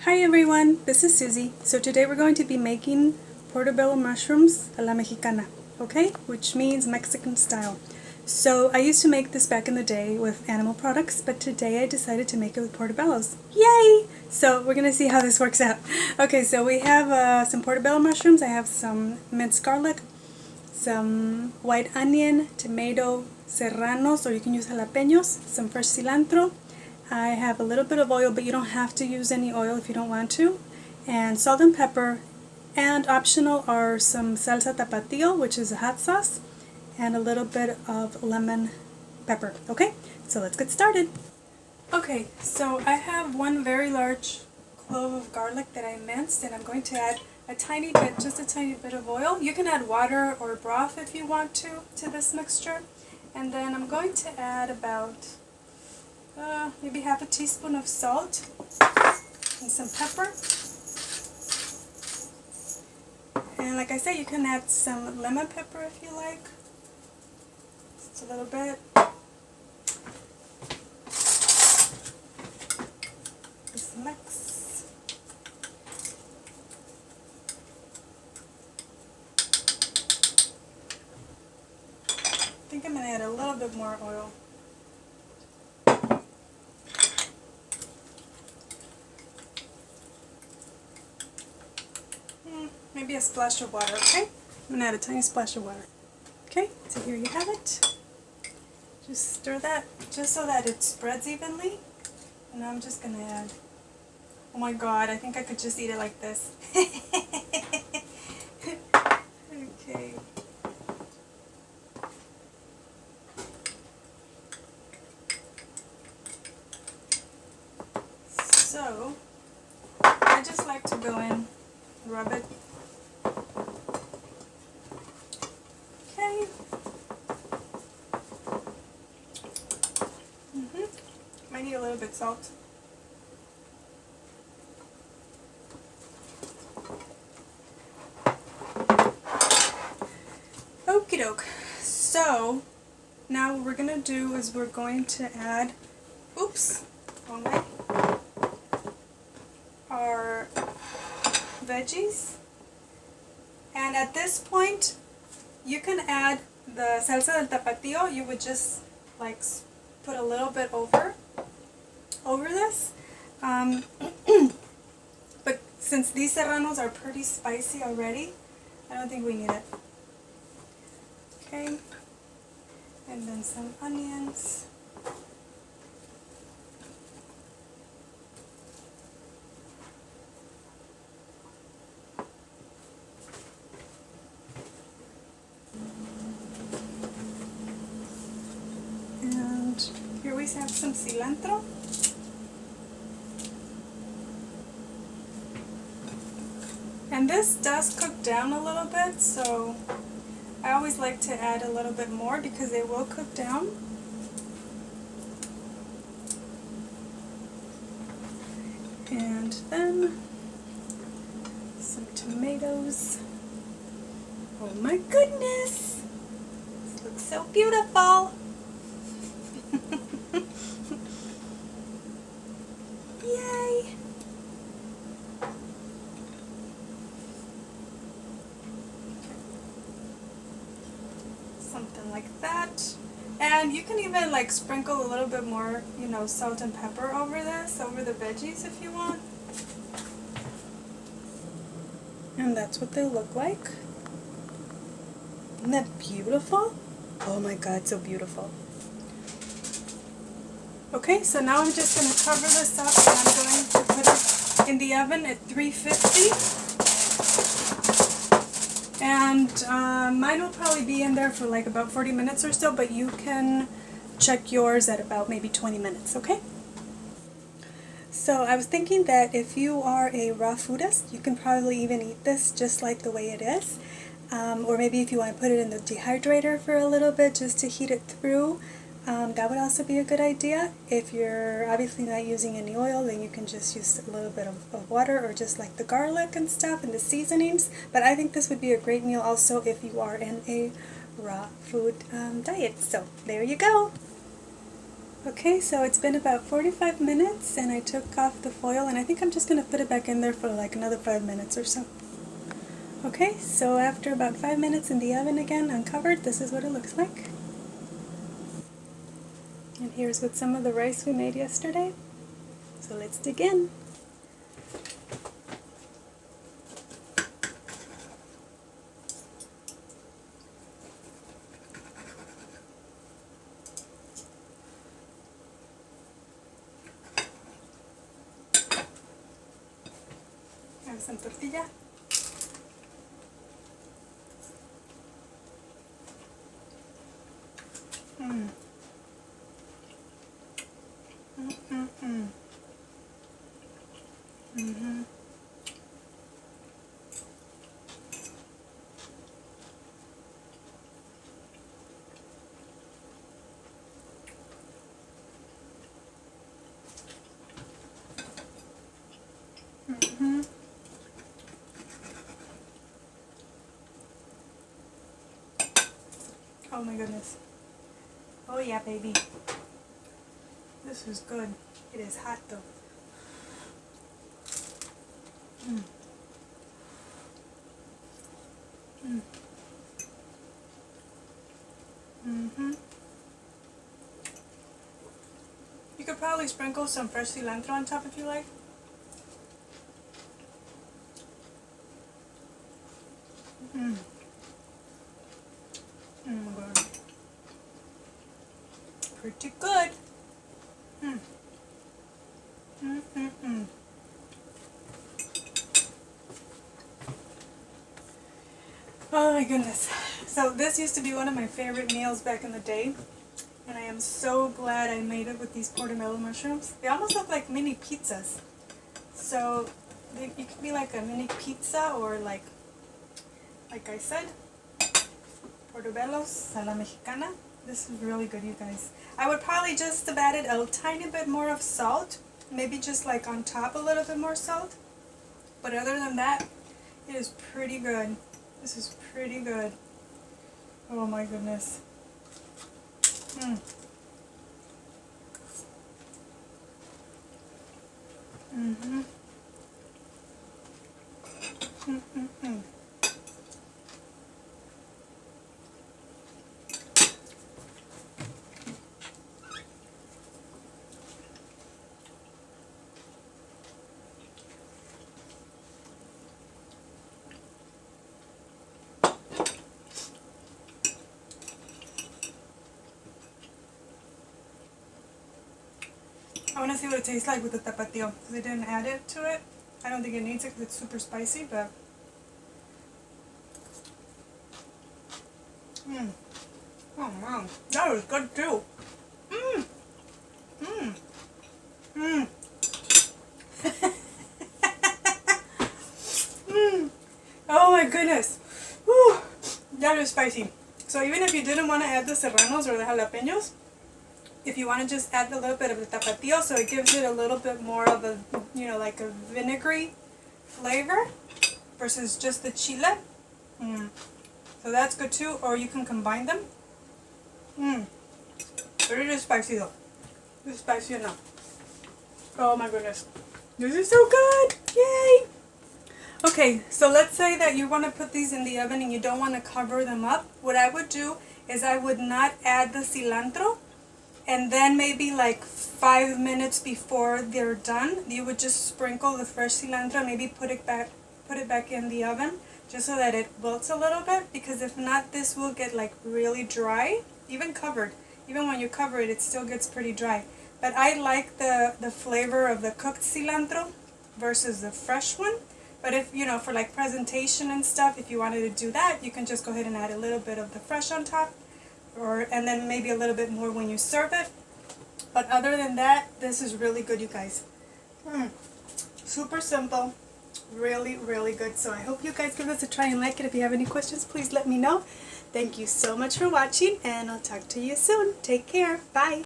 Hi everyone, this is Susie. So today we're going to be making portobello mushrooms a la Mexicana, okay? Which means Mexican style. So I used to make this back in the day with animal products, but today I decided to make it with portobellos. Yay! So we're going to see how this works out. Okay, so we have some portobello mushrooms. I have some minced garlic, some white onion, tomato, serranos, or you can use jalapenos, some fresh cilantro. I have a little bit of oil, but you don't have to use any oil if you don't want to, and salt and pepper, and optional are some salsa Tapatio, which is a hot sauce, and a little bit of lemon pepper. Okay, so let's get started. Okay, so I have one very large clove of garlic that I minced, and I'm going to add a tiny bit, just a tiny bit of oil. You can add water or broth if you want to this mixture. And then I'm going to add about maybe half a teaspoon of salt and some pepper. And like I said, you can add some lemon pepper if you like. Just a little bit. Just mix. I think I'm going to add a little bit more oil. Maybe a splash of water, okay? I'm going to add a tiny splash of water. Okay, so here you have it. Just stir that, just so that it spreads evenly. And now I'm just going to add, oh my god, I think I could just eat it like this. Okay. So, I just like to go in, rub it. Okay. Might need a little bit of salt. Okie doke. So, now what we're going to do is we're going to add, oops, wrong way, our veggies. And at this point, you can add the salsa del Tapatio. You would just like put a little bit over this. But since these serranos are pretty spicy already, I don't think we need it. Okay. And then some onions. Here we have some cilantro. And this does cook down a little bit, so I always like to add a little bit more because it will cook down. And then some tomatoes. Oh my goodness! This looks so beautiful! Yay! Something like that. And you can even like sprinkle a little bit more, you know, salt and pepper over this, over the veggies if you want. And that's what they look like. Isn't that beautiful? Oh my god, so beautiful. Okay, so now I'm just going to cover this up and I'm going to put it in the oven at 350. And mine will probably be in there for like about 40 minutes or so, but you can check yours at about maybe 20 minutes, okay? So I was thinking that if you are a raw foodist, you can probably even eat this just like the way it is. Or maybe if you want to put it in the dehydrator for a little bit just to heat it through. That would also be a good idea. If you're obviously not using any oil, then you can just use a little bit of water or just like the garlic and stuff and the seasonings. But I think this would be a great meal also if you are in a raw food diet. So there you go. Okay, so it's been about 45 minutes and I took off the foil, and I think I'm just going to put it back in there for like another 5 minutes or so. Okay, so after about 5 minutes in the oven again, uncovered, this is what it looks like. And here's with some of the rice we made yesterday. So let's dig in. Have some tortilla. Mm. Mm-mm-mm. Mm-hmm. Mm-hmm. Oh my goodness. Oh yeah, baby. This is good. It is hot though. Mm. Mm. Mm-hmm. You could probably sprinkle some fresh cilantro on top if you like. Mm. Oh my god. Pretty good. Mm. Mm-mm-mm. Oh my goodness. So this used to be one of my favorite meals back in the day, and I am so glad I made it with these portobello mushrooms. They almost look like mini pizzas. So it could be like a mini pizza, or like I said, portobellos a la mexicana. This is really good, you guys. I would probably just have added a tiny bit more of salt, maybe just like on top a little bit more salt. But other than that, it is pretty good. This is pretty good. Oh my goodness. Mm. Mm-hmm. Mm-mm-mm. I want to see what it tastes like with the Tapatio, because I didn't add it to it. I don't think it needs it because it's super spicy, but... Mm. Oh man, that was good too. Mmm. Mmm. Mmm. Mmm. Oh my goodness. Whew. That is spicy. So even if you didn't want to add the serranos or the jalapenos, if you want to just add a little bit of the Tapatio, so it gives it a little bit more of a, you know, like a vinegary flavor versus just the chile. Mm. So that's good too, or you can combine them. Mmm. But it is spicy though. It's spicy enough. Oh my goodness. This is so good! Yay! Okay, so let's say that you want to put these in the oven and you don't want to cover them up. What I would do is I would not add the cilantro, and then maybe like 5 minutes before they're done, you would just sprinkle the fresh cilantro, maybe put it back in the oven just so that it wilts a little bit, because if not, this will get like really dry, even covered. Even when you cover it, it still gets pretty dry. But I like the flavor of the cooked cilantro versus the fresh one. But if, you know, for like presentation and stuff, if you wanted to do that, you can just go ahead and add a little bit of the fresh on top, and then maybe a little bit more when you serve it. But other than that, this is really good, you guys. Super simple, really, really good. So I hope you guys give this a try and like it. If you have any questions, please let me know. Thank you so much for watching, and I'll talk to you soon. Take care. Bye.